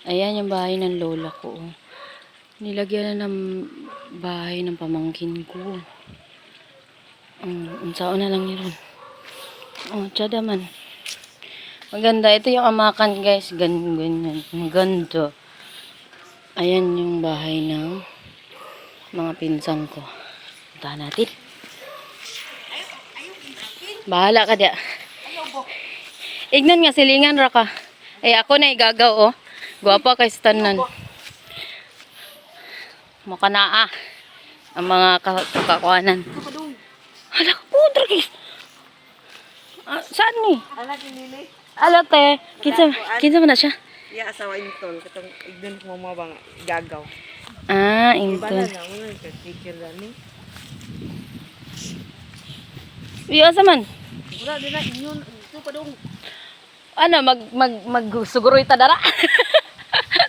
Ayan yung bahay ng lola ko. Oh. Nilagyan na ng bahay ng pamangkin ko. Unsao na lang yun. Oh, tsada man. Maganda. Ito yung amakan, guys. Ganyan. Ang ganda. Ayan yung bahay ng mga pinsan ko. Puntahan natin. Bahala ka diya. Ignan nga, silingan ra ka. Ay, ako na igagaw, oh. Guwapa kay stanan. Makanaa. Ang mga kakakuanan. Hala, putra guys. Saan ni? Ala kinili. Ala, te. Kinsa man na siya? Ya asawa intol katong igdon ko mo bang gagaw. Ington. Bala na mo ka teacher dani. Iyo asa man? Wala dila inyon ito pa dong. Ano, magsuguroy ta dara.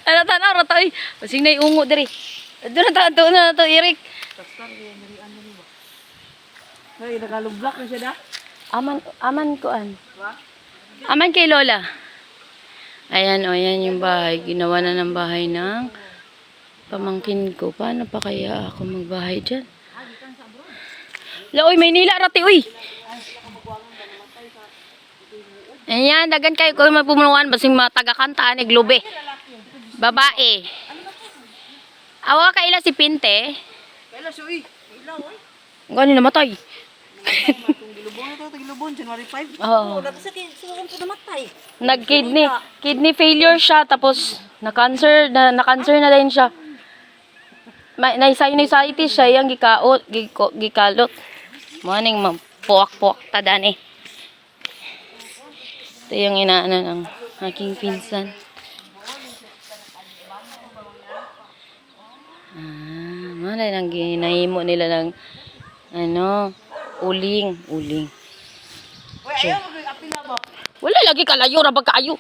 Ano tanaw ra ta oy. Basing nay ungo diri. Adto na to Eric. Pastor diyan diri ano ni ba? Hay nagalublock na siya da. Aman ko an. Wa? Aman kay Lola. Ayan, ayan yung bahay. Ginawa na ng bahay ng pamangkin ko. Paano pa kaya ako magbahay dyan? Uy, Maynila rati, uy! Ayan, dagan kayo kung mapumunuan. Basing matagakantaan, glube. Babae. Awa ka ila si Pinte. Kailan siya uy? Ilaw oy. Gani namatay. Gilubon na to, Gilubon January 5. Oo. Wala sa suwan ko namatay. Kidney failure siya tapos na-cancer na din siya. May sinusitis siya yang gikalot. Morning mapuwak-puwak ta dani. Ito yung inaano ng aking pinsan. Mana nang ginahimo nila ng uling. Uy, ayaw mo apil na ba? Wala lagi kalayo ra bag kaayo.